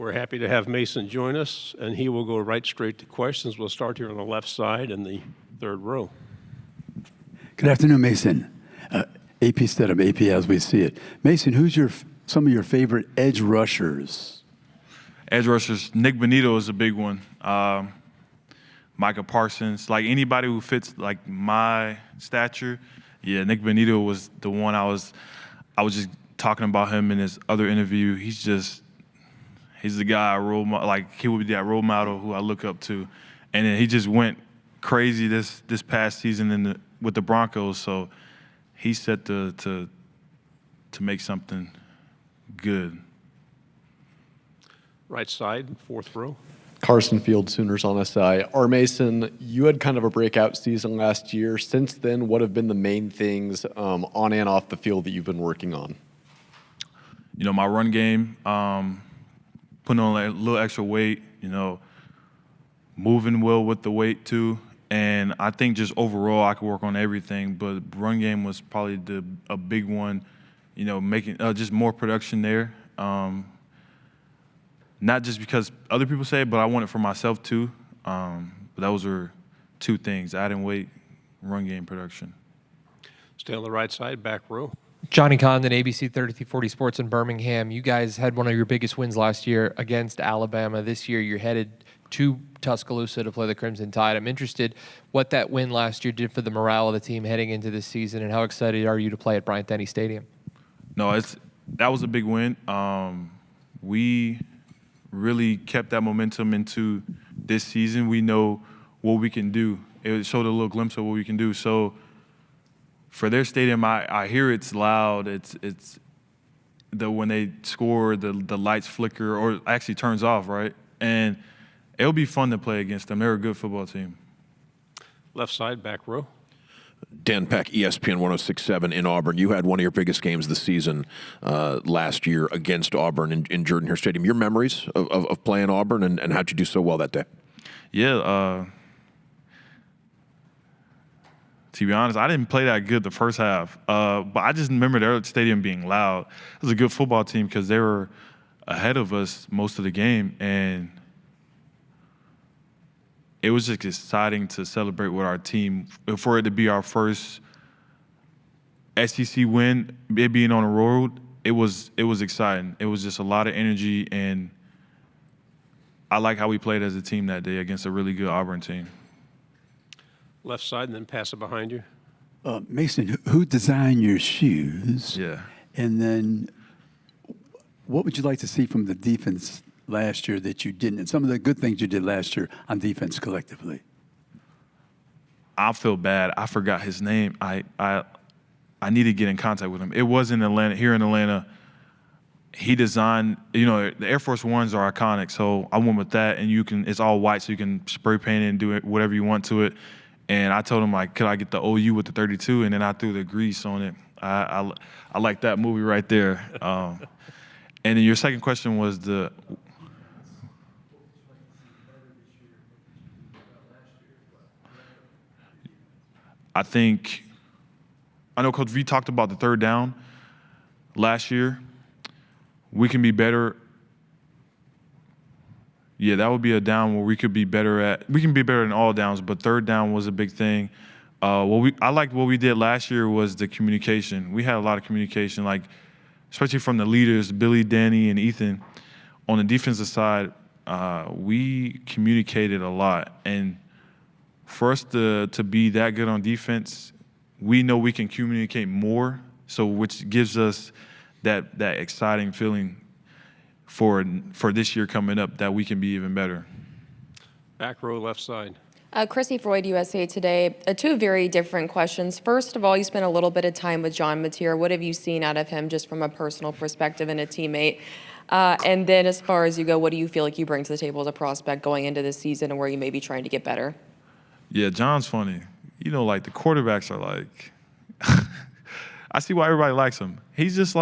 We're happy to have Mason join us, and he will go right straight to questions. We'll start here on the left side in the third row. Good afternoon, Mason. AP instead of AP as we see it. Mason, who's some of your favorite edge rushers? Edge rushers, Nick Benito is a big one. Micah Parsons, like anybody who fits like my stature. Yeah, Nick Benito was the one I was just talking about him in his other interview. He's the guy he would be that role model who I look up to. And then he just went crazy this past season with the Broncos, so he's set to make something good. Right side, fourth row. Carson Field, Sooners on SI. R. Mason, you had kind of a breakout season last year. Since then, what have been the main things on and off the field that you've been working on? You know, my run game, putting on a little extra weight, moving well with the weight too. And I think just overall I could work on everything, but run game was probably a big one, making just more production there. Not just because other people say it, but I want it for myself too. But those are two things: adding weight, run game production. Stay on the right side, back row. Johnny Condon, ABC 3340 Sports in Birmingham. You guys had one of your biggest wins last year against Alabama. This year you're headed to Tuscaloosa to play the Crimson Tide. I'm interested what that win last year did for the morale of the team heading into this season, and how excited are you to play at Bryant-Denny Stadium? No, that was a big win. We really kept that momentum into this season. We know what we can do. It showed a little glimpse of what we can do. So for their stadium, I hear it's loud. It's when they score, the lights flicker or actually turns off, right? And it'll be fun to play against them. They're a good football team. Left side, back row. Dan Peck, ESPN 106.7 in Auburn. You had one of your biggest games of the season last year against Auburn in Jordan-Hare Stadium. Your memories of playing Auburn and how'd you do so well that day? Yeah, to be honest, I didn't play that good the first half, but I just remember their stadium being loud. It was a good football team because they were ahead of us most of the game, and it was just exciting to celebrate with our team. For it to be our first SEC win, it being on the road, it was exciting. It was just a lot of energy, and I like how we played as a team that day against a really good Auburn team. Left side, and then pass it behind you. Mason, who designed your shoes? Yeah. And then what would you like to see from the defense last year that you didn't, and some of the good things you did last year on defense collectively? I feel bad. I forgot his name. I need to get in contact with him. It was in Atlanta, here in Atlanta. He designed, the Air Force Ones are iconic, so I went with that, and it's all white, so you can spray paint it and do it whatever you want to it. And I told him, could I get the OU with the 32? And then I threw the grease on it. I like that movie right there. And then your second question was I know Coach V talked about the third down last year. We can be better. Yeah, that would be a down where we could be better at. We can be better in all downs, but third down was a big thing. I liked what we did last year was the communication. We had a lot of communication, especially from the leaders, Billy, Danny, and Ethan. On the defensive side, we communicated a lot. And for us to be that good on defense, we know we can communicate more, which gives us that exciting feeling for this year coming up that we can be even better. Back row, left side. Chrissy Freud, USA Today. Two very different questions. First of all, you spent a little bit of time with John Mateer. What have you seen out of him just from a personal perspective and a teammate? And then as far as you go, what do you feel like you bring to the table as a prospect going into this season and where you may be trying to get better? Yeah, John's funny. The quarterbacks are I see why everybody likes him. He's just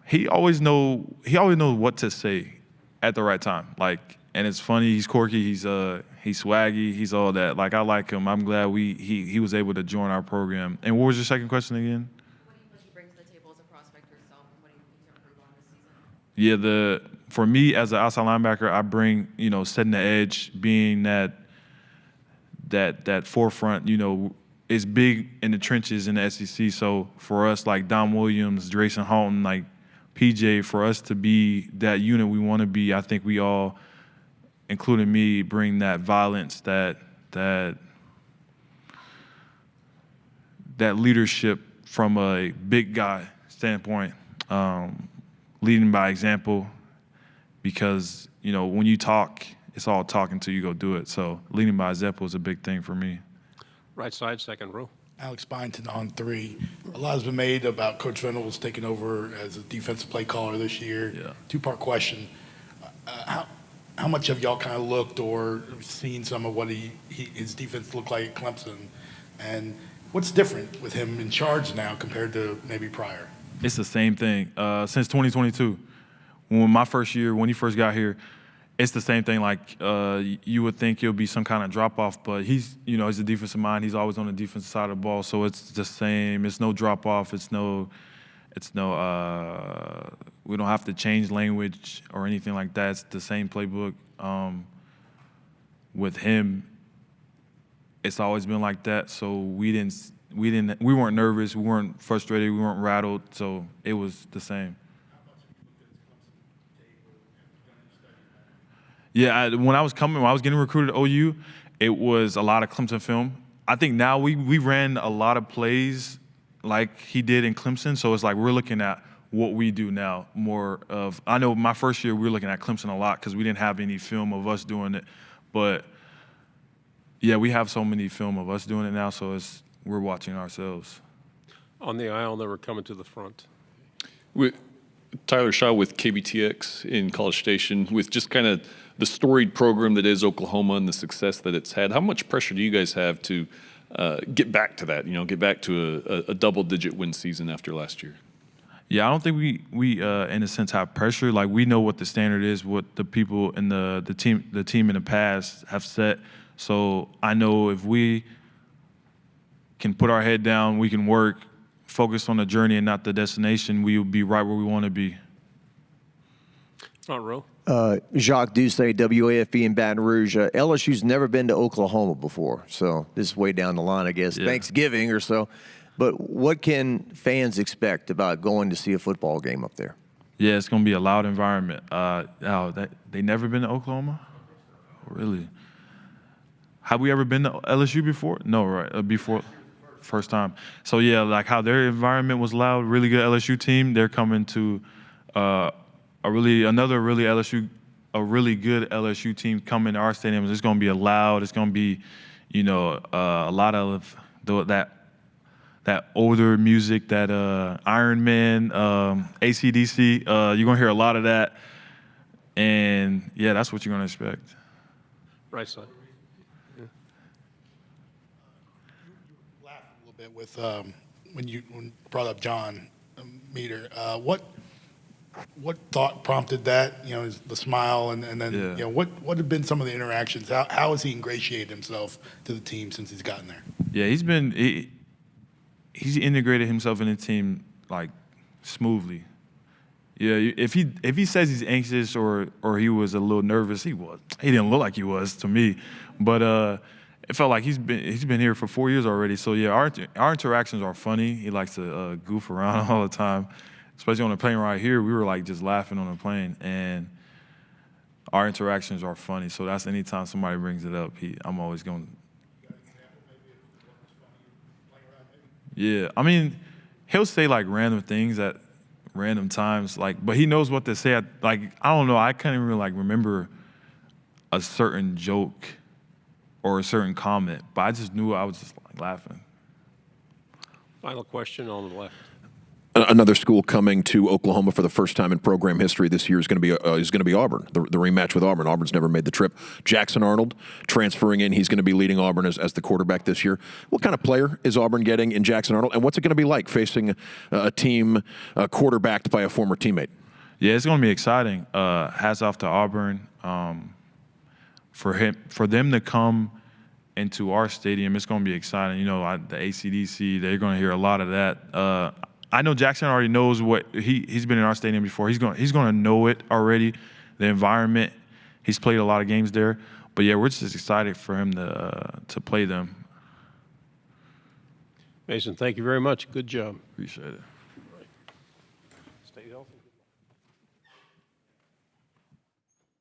he always knows what to say at the right time. And it's funny, he's quirky, he's swaggy, he's all that. I like him. I'm glad he was able to join our program. And what was your second question again? What do you think he brings to the table as a prospect yourself, and what do you think to improve on this season? Yeah, for me as an outside linebacker, I bring, setting the edge, being that forefront, is big in the trenches in the SEC. So for us, like Don Williams, Drayson Halton, like PJ, for us to be that unit we want to be, I think we all, including me, bring that violence, that leadership from a big guy standpoint, leading by example, because, when you talk, it's all talking till you go do it. So leading by example is a big thing for me. Right side, second row. Alex Byington on 3. A lot has been made about Coach Venables taking over as a defensive play caller this year. Yeah. Two-part question. How much have y'all kind of looked or seen some of what his defense looked like at Clemson? And what's different with him in charge now compared to maybe prior? It's the same thing. Since 2022, when he first got here, it's the same thing. Like you would think it'll be some kind of drop off, but he's a defensive mind. He's always on the defensive side of the ball, so it's the same. It's no drop off. It's no. We don't have to change language or anything like that. It's the same playbook. With him, it's always been like that. So we weren't nervous. We weren't frustrated. We weren't rattled. So it was the same. Yeah, when I was getting recruited to OU, it was a lot of Clemson film. I think now we ran a lot of plays like he did in Clemson, so it's like we're looking at what we do now more of. I know my first year we were looking at Clemson a lot because we didn't have any film of us doing it, but yeah, we have so many film of us doing it now, so we're watching ourselves. On the aisle, they were coming to the front. With Tyler Shaw with KBTX in College Station, with just kind of the storied program that is Oklahoma and the success that it's had, how much pressure do you guys have to get back to that, get back to a double-digit win season after last year? Yeah, I don't think we in a sense have pressure. Like we know what the standard is, what the people in the team in the past have set. So I know if we can put our head down, we can work, focus on the journey and not the destination, we will be right where we want to be. Front row. Jacques Doucet, WAFB in Baton Rouge. LSU's never been to Oklahoma before, so this is way down the line, I guess, Yeah. Thanksgiving or so. But what can fans expect about going to see a football game up there? Yeah, it's going to be a loud environment. They never been to Oklahoma? Really? Have we ever been to LSU before? No, right? Before, first time. So yeah, like how their environment was loud, really good LSU team. They're coming to a really good LSU team coming to our stadiums. It's going to be loud. It's going to be, a lot of that older music, that Iron Man, AC/DC. You're going to hear a lot of that, and yeah, that's what you're going to expect. Right side. Laughed a little bit with when you brought up John Meter. What thought prompted that? Is the smile, and then Yeah. what have been some of the interactions? How has he ingratiated himself to the team since he's gotten there? Yeah, he's integrated himself in the team like smoothly. Yeah, if he says he's anxious or he was a little nervous, he was. He didn't look like he was to me, but it felt like he's been here for 4 years already. So yeah, our interactions are funny. He likes to goof around all the time, especially on the plane right here. We were like just laughing on the plane, and our interactions are funny. So that's anytime somebody brings it up, I'm always going. Yeah, I mean, he'll say like random things at random times, but he knows what to say. I don't know, I can't even remember a certain joke or a certain comment, but I just knew I was just laughing. Final question on the left. Another school coming to Oklahoma for the first time in program history this year is going to be Auburn. The rematch with Auburn. Auburn's never made the trip. Jackson Arnold transferring in. He's going to be leading Auburn as the quarterback this year. What kind of player is Auburn getting in Jackson Arnold, and what's it going to be like facing a team quarterbacked by a former teammate? Yeah, it's going to be exciting. Hats off to Auburn. For them to come into our stadium, it's going to be exciting. The AC/DC, they're going to hear a lot of that. I know Jackson already knows what he's been in our stadium before. He's going to know it already. the environment. He's played a lot of games there. But yeah, we're just excited for him to play them. Mason, thank you very much. Good job. Appreciate it. Stay healthy.